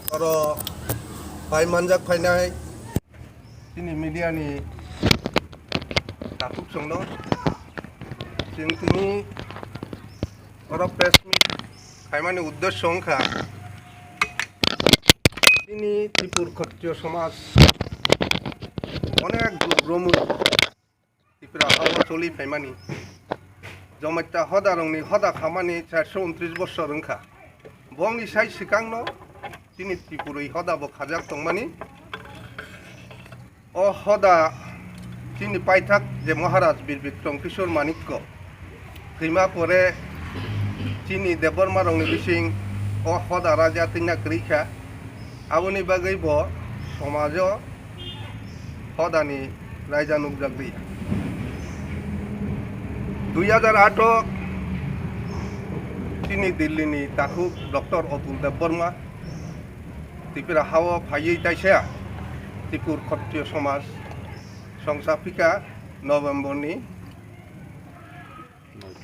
Oro pai manjak fainai Tini media ni takuk songno sing Tini oro press meet kaimani uddesho Wngkha Tini Tripur Khatriya Samaj onek gromur Tripura hawa choli faimani jamaita hoda rongni hoda khamani 429 bossor Wngkha bongni sai sikangno Tini Tripuroi hoda bo khajak tongmani o hoda Tini paithak je Maharaj Bir Bikram Kishor Manikko khima pore Tini Deborma rongni bising o hoda raja tina Kwrwikha aboni bagai bo samajo hodani raja nugjagri 2008 Tini Delhi ni takuk Dr. Otul Deborma Tripura hawa phayei taisa Tripur Khatriya Samaj Songsaphika November ni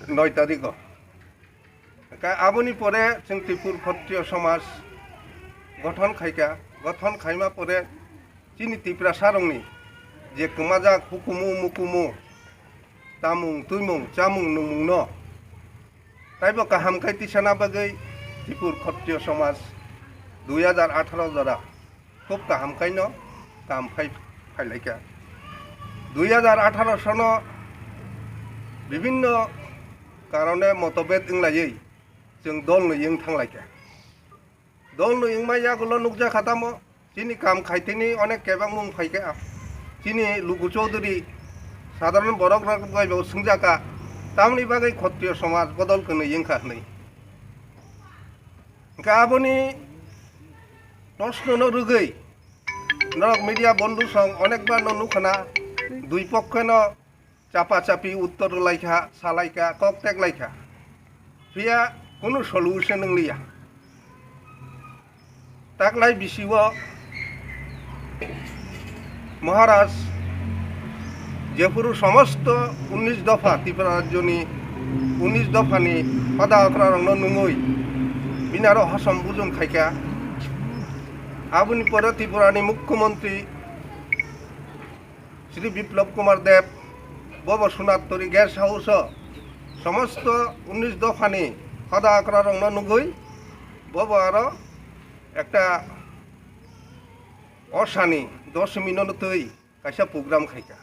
9 tarikh aboni pore जों Tripur Khatriya Samaj গঠন Khaimah পরে Tini Tripura sarongni je kemajak hukumu mukumu tamung tuimung chamung numung no taibo kaham kai tisana bagai Tripur Khatriya Samaj 2018 jara খুব kaham kai no kam ফাইলাইকা 2018 সনো বিভিন্ন কারণে মতভেদ ইংলাयै जों দল নইং থাংলাইকা দল নইং মাইয়াগুলো নুকজা খাতামো Tini kam খাইতেনি অনেক কেবাং মুং ফাইকা Tini লুগু চৌধুরী সাধারণ বড়ক রাখবাইবাও সুংজাকা তামনি বাগै Khatriya Samaj বদল কনো ইংখা হनै গাবনি প্রশ্ন রুগৈ নরক মিডিয়া বন্ধু সং অনেকবার নুখানা দুই পক্ষেন চাপাচাপি উত্তর লাইখা সালাইকা ককটেক লাইখা ফিয়া কোনো সলিউশন নংলিয়া তাকলাই বিসিব মহারাজ যেপুরু সমস্ত 19 দফা ত্রিপুরা রাজ্যনি 19 দফানি হদা অকরা রং নুঙই বিনারো হাসম বুজুম খাইকা আবুনি পরে ত্রিপুরানি মুখ্যমন্ত্রী Shri Biplab Kumar Deb Bob সোনাত্তরি guest house সমস্ত 19 দফানি হদা অকরা রং নুঙই বব আরো একটা অশানি 10 মিনিটই কাইসা প্রোগ্রাম খাইকা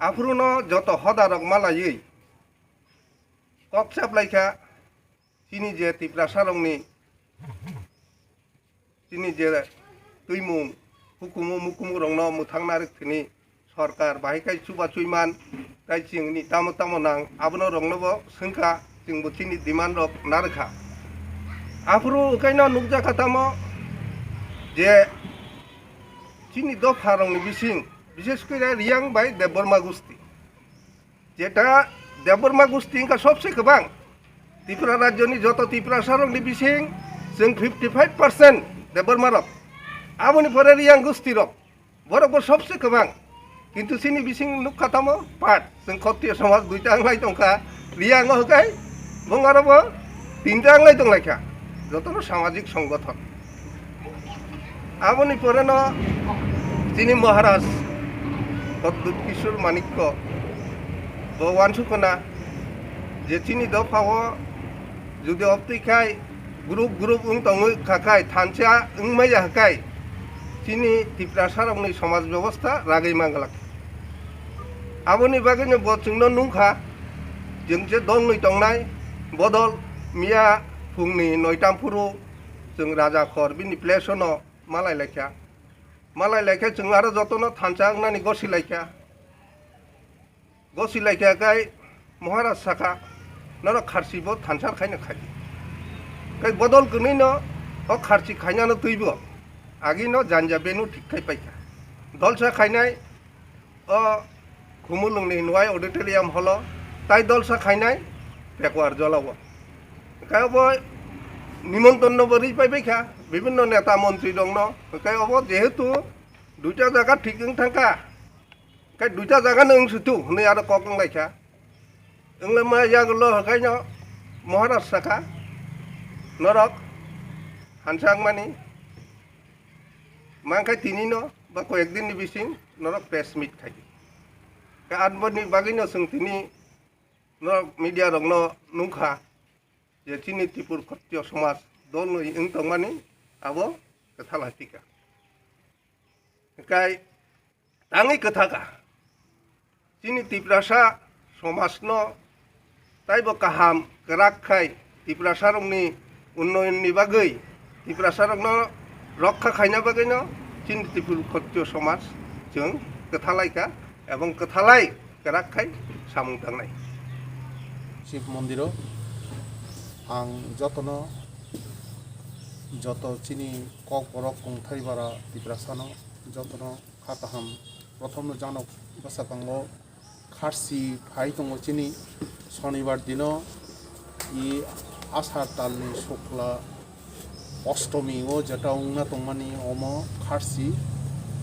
আফরুনো যত হদা rock মালাयै ককসাপ Laika Tini je Tripura sarongni Tini je tuimung hukumu mukumu rongno muthang narik thini sarkar bahikai suba chuiman tai chingni tamo nang abono rongno bo sengka jingbo Tini demand rok narkha afru kaino nukja khatamo je Tini dofha rongni bising বিশেষ করে Reang by Debbarma গোষ্ঠী যেটা দেববর্মা গোষ্ঠী Inca সবচেয়ে গোবাং Tripura রাজ্যনি যত Tripura sarongni bising जों 55% Debbarma rock আবনি পরে রিয়াং গোষ্ঠী রক বরকবো সবচেয়ে গোবাং কিন্তু Tini bising নুখাতামো পাট जों Khatriya Samaj দুইটা আংলাই দংখা রিয়াং হকাই বঙ্গারবো তিনটা আংলাই দংলাইখা যতনো সামাজিক সংগঠন আবনি পরে ন Tini মহারাজ Kishor Manikko Bawan Sukona je Tini dofao যদি অপটিকাই গ্রুপ উংতংই খাকাই Thansa উংমাইয়া হাকাই Tini Tripura sarongni সমাজ ব্যবস্থা রাগৈ মাঙ্গলাক আবনি বাগৈনো বচুংনো নুংখা जों जे दल नै तंनाय बदल मिया फुंनि 9 फुरु जों राजा खर बिनि प्लेसनो मालाय लायखा जों आरो जतनो Thansa आंनानि गसि लायखा गाय महाराज साखा नर खारसिबो Thansa खायनो खाय गाय बदल गनैनो अ खारसि खायनानो तैबो आगिनो जानजा बेनु ठिकखाय पाइखा दलसा खायनाय अ खुमुलुंनि नय ऑडिटोरियम हलो ताई दलसा खायनाय बेकवार जलावो गायबो निमंत्रण बरि पाइबायखा বিভিন্ন নেতা মন্ত্রী দংনো কাই অব যেহেতু দুইটা জায়গা ঠিক থাকা কাই দুইটা জায়গা নং সুতু হনে আর ককং লাইখা ওংলে মা জাগলো হকাইনো মহারাজ সাকা নরক হানসাং মানি Mangkai Tini no ba koyekdin ni bising norok press meet khai ka adboni bagino sung Tini no media rong no Wngkha je Chini Tripur Khatriya Samaj don tongmani abo katha lahtika kai tangi katha ka Chini Tiprasa Samaj no taibo kaham kerak khai Tiprasa rong ni unnoyon ni bagai Tiprasa rong no রক্ষা খাইনা বাগাইনো Chini Tripur Khatriya Samaj जों गोथालायखा এবং गोथालाय केराक खाय सामुं थांनाय शिव मन्दिरो आं जतनो जत चिनी कक बरक कंथाइबारा तिप्रासानो जतनो खाताहाम प्रथम जानक बसाकांगो खारसि फाइ दंगो चिनी शनिबार दिनो इ आसार तालनि शुक्ला अष्टमी ओ जेटा उंगना तंमानी अम खारसि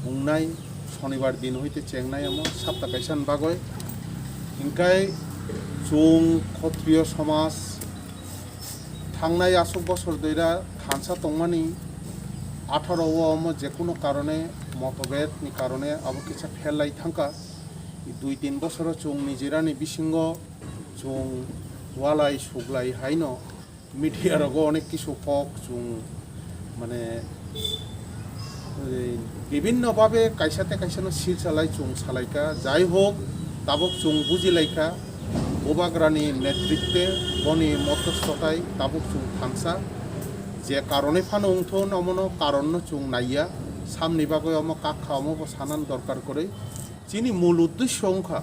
उंगनाय शनिबार दिन हইতে चेंगनाय अम साप्ता काइसान बागय इंकाय जों क्षत्रिय समाज थांनाय आसुक बছর दैरा थानसा तंमानी 18 अम जेकुनो कारणे मतभेदनि कारणे आबो किसा फेललाय थांका 2-3 बছर जों निजिरानि बिसिंग जों वालाय सुगलाय हायनो मीडिया रगो अनेक किसु फक जों माने विभिन्न भावे कायसाते कायसानो सिल चालाय जों सालायका जाय होक ताबक जों बुजिलायका बोबाग्रानि नेतृत्वे बनि मध्यस्थताय ताबक जों थांसा जे कारणे फानो उंथो नमनो कारण जों नाइया सामनि बागै अम काखा अम सानान दरकार करे चिनी मूल उद्देश्य Wngkha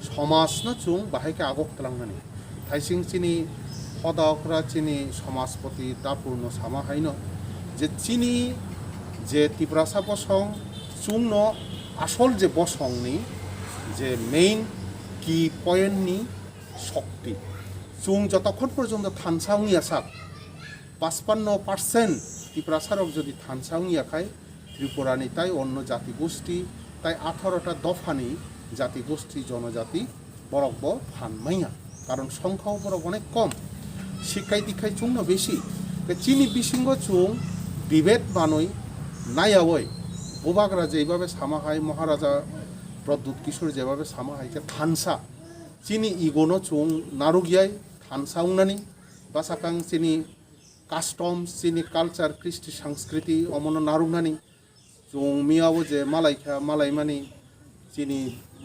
समाजनो जों बाहायके आगक तलांनानै थाइसिं चिनी हदावफ्रा चिनी समाजपति दापूर्ण सामा हायनो जे चिनी जे तिप्रासा बसं जोंनो आसल जे बसंनि जे मेइन की पॉइंटनि शक्ति जों जतक्षण पर्यन्त थानसावनिया साक 55% तिप्रासारक जदि थानसावनियाखाय त्रिपुरानि ताई अन्य जाति गोष्ठी ताई 18टा दफानि जाति गोष्ठी जनजाति बरकब फानमाइया कारण संख्याও बरक अनेक कम शिक्षाय दीक्षाय जोंनो बेशी चिनी बिसिंग जों विभेद बानय नायावै बोबाग्रा जेभाबे सामाहाय महाराजा प्रद्युत किशोर जेभाबे सामाहाय थानसा चिनी इगोनो जों नारुगियाय थानसा उंनानि बासाकां चिनी कास्टम चिनी कालचार कृष्टि संस्कृति अमनो नारुंनानि जों मियावो जे मालायखा मालायमानि चिनी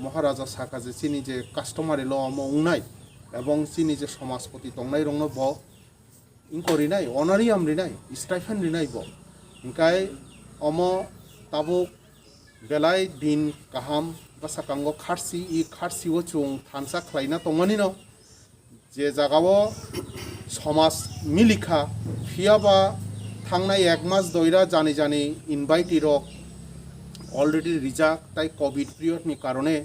महाराजा साका जे चिनी जे कास्टमारि ल अम उंनाय एवं चिनी जे समाजपति तंनाय रंनो ब इंकरिनाय अनारियाम रिनाय स्टाइफेन रिनाय ब इंकाय अम ताबुक बेलाय दिन गाहाम बासाकांगो खारसि इ खारसिओ जों थानसा ख्लायना तंमानि न जे जागावो समाज मिलिखा फियाबा थांनाय 1 मास दयरा जानि जानि इनभाइट रक अलरेडी रिजार्व ताई कोविड पिरियड नि कारणे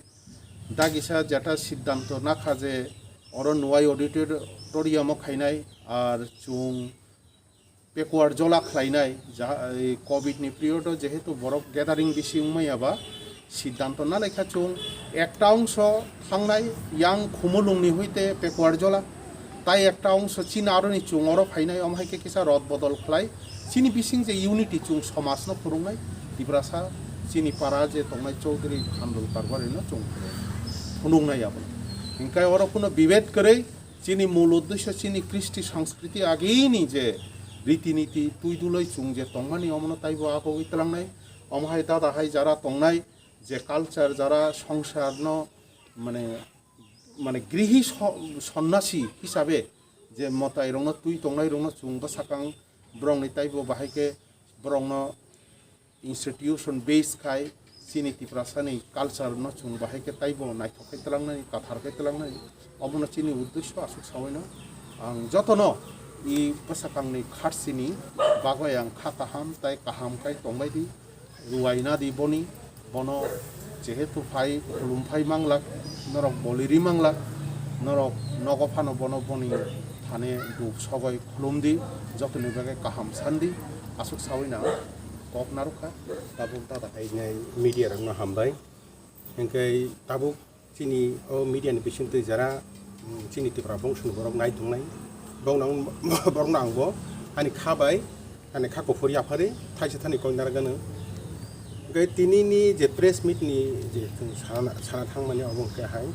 दागिसा जेटा सिद्धांत नाखा जे और नुवाई ऑडिटोरियम खाइनाय और जों पेकुआर जला खाइनाय कोविड नि पिरियड जेहेतु बरफ गैदारिंग बेसि उमायाबा सिद्धांत ना लेखा जों एकटा अंश थांनाय यां खुमुलुंनि हইতে पेकुआर जला ताई एकटा अंश चीन आरोनि जों और फाइनाय अमहायके किसा रद बदल खालाय चिनी बिसिं जे यूनिटी जों समाजनो फुरुंनाय तिप्रासा चिनी पारा जे तंनाय चौधरी खानदुल कारबारिनो जों फुरुंनायाबो इंकाय और कोनो विभेद करे चिनी मूल उद्देश्य चिनी कृष्टि संस्कृति आगेनी जे रीतिनीति तुईदुलै जों जे तंमानि अमनो ताइबो आगो इतलांनाय अमहाय दादाहाय जारा तंनाय जे कालचार जारा संसारनो माने माने गृही सन्यासी हिसाबे जे मताय रंनो तुई तंनाय रंनो जों बसाकां ब्रंनि ताइबो बाहायके ब्रंनो इंस्टीट्यूशन बेस खाय चिनी तिप्रासानि कालचार न जों बाहायके ताइबो नायथखाय तलांनाय काथारखाय तलांनाय अमनो चिनी उद्देश्य आसुक सावैनो आं जतनो इ बसाकांनि खारसिनि बागय आं खाताहाम ताइ काहामखाय तंबायदि रुवायना दि बनि बनो जेहेतु फाइ खुलुमफाय मांलाक नरक बलिरि मांलाक नरक नगफानो बनो बनि थाने दुब सगय खुलुमदि जतनि बागै काहाम सान्दि आसुक सावैना कप नारुखा ताबुक दादाहाय मीडिया रंग हामबाय इनकाय ताबुक चिनी ओ मीडिया नि बिसिंते जरा चिनी तिप्रा बंशन बरक नाय दंनाय बरनांगो आनि खाबाय आनि खाको फरि आफारे थाइसे थानि कयनार गानो ओमफ्राय तिनिनि जे प्रेस मिटनि जे जों साना थांमानि अबंखाय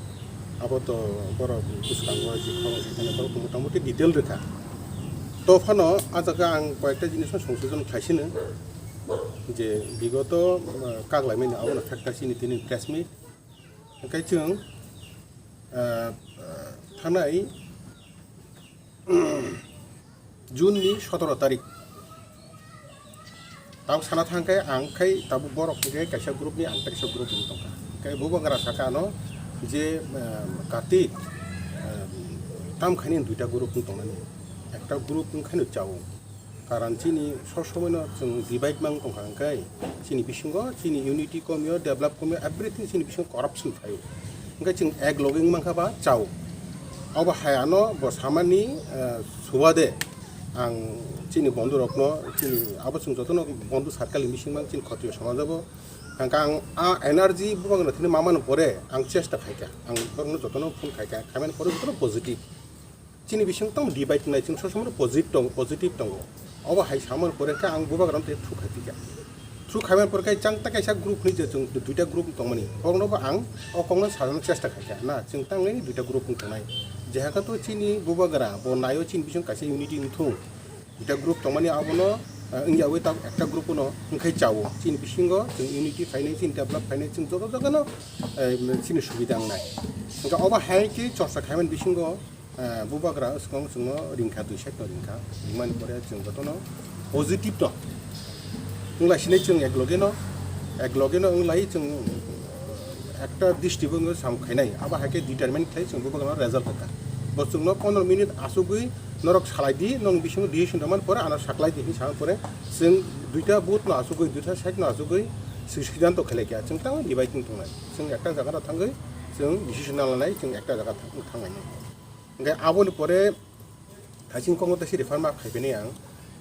आबोथ' बर' गोसोखांबो जे खरं मथा मथि डिटेल रोखा तो फानो आजागा आं कयेकटा जिनिस संशोधन खालायसिनो जे बिगत काग्लायमानि आबोनो फेक्टासिनि तिनि प्रेस मिट ओंखाय जों थानाय जुननि 17 तारिख ताब साना थांखाय आंखाय ताबु बर'खै कायसा ग्रुपनि आं कायसा ग्रुपनि दंखा ओंखाय बुबांग्रा साखानो जे कार्तिक तामखायनि दुइटा ग्रुपनि दंनानै একটা গ্রুপ ओंखायनो চাও কারণ চিনি সবসময় जों ডিভাইড মান दंखा ओंखाय চিনি बिसिंगो चिनि इउनिटी कमियो डेभलप कमियो एभ्रिथिं चिनि बिसिंग करप्शन थायो ओंखाय जों एक लगिं मांखाबा चाव अब हायानो बसामानि सुवादे आं चिनि बंधु रत्न चिनि अब जों जतनो बंधु सारकाल मिसिं मान चिनि खत्रिय समाजाबो आं एनार्जी बुबांनो थिनि मामानो परे आं चेष्टा खायका आं बरनो जतनो फन खायका खामानि परे जतनो पजिटिभ चिनि बिसिंग तम डिभाइड नाय जों ससमनो पजिटिभ दं अब हाय सामन परे का आं बुबाग्राम ते थ्रु खायका थ्रु खायमान परे का चांता कायसा ग्रुप नि जों दुइटा ग्रुप दंमोनि बगनोबो आं अकंनो सारनो चेष्टा खायका ना जों तांनि दुइटा ग्रुप दंनाय जेहाकाथ' चिनि बुबाग्रा बनायो चिनि बिसिंग कायसा इउनिटी उथु दुइटा ग्रुप दंमानि आबनो इंयावे ता एकटा ग्रुपनो ओंखाय चावो चिनि बिसिंगो जों इउनिटी फायनाय चिनि डेभलप फायनाय जों जतो जगनो चिनि सुबिदा नाय ओंका अब हाय कि चर्चा खायमान बिसिंगो बुबाग्रा सिगां जोङो रिंखा दुइसाइड रिंखा इमान परे जों जतनो पजिटिभ दं ओंलासिनै जों एकलगेनो ओंलाय जों একটা দৃষ্টিভঙ্গি সামখাইনাय आबा हायके डिटारमेन्ट थाय जों बुबाग्रा रेजाल्ट होका बस जोंनो 15 मिनिट आसुगै नरक सालायदि नों बिसिंग डिसिसन दमान परे आना साख्लाय दिनि साम परे जों दुइटा बुथ न आसुगै दुइटा साइड न आसुगै सिद्धान्त खेलायका जों तां डिभाइडिं दंनाय जों एकटा जायगा थांगै जों डिसिसन लानाय जों एकटा जायगा थांनाय ओंखाय आबोनि परे हासिं कंग तसि रिफार्मा खायबेने आं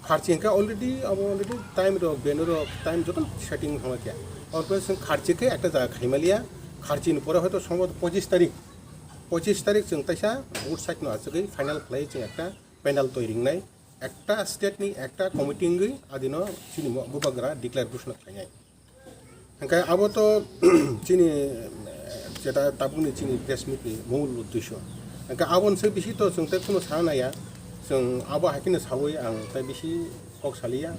खारचिंका अलरेडी टाइम रो बेनो रो टाइम जतन सेटिंग होमाके और जों खारचिके एकटा जायगा खायमालिया खारचिनि परे हयतो सम्भव 25 तारिख जों तैसा बुथ साइड न आसुगै फाइनल खालाय जों एकटा पेनेल तयरिंनाय एकटा स्टेटनि एकटा कमिटिंगै आदिनो चिनि बुबाग्रा डिक्लेयार घोषणा खायनाय ओंखाय आबोथ' चिनि जेटा ताबुनि चिनि प्रेस मिटनि मूल उद्देश्य ओंखाय आबोनसो बिसि तो जों खुनु सानाया जों आबो हाकिनो सावै आं ताय बिसि कक सालिया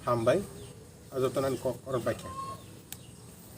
हामबाय जतनान कक अरन बायखे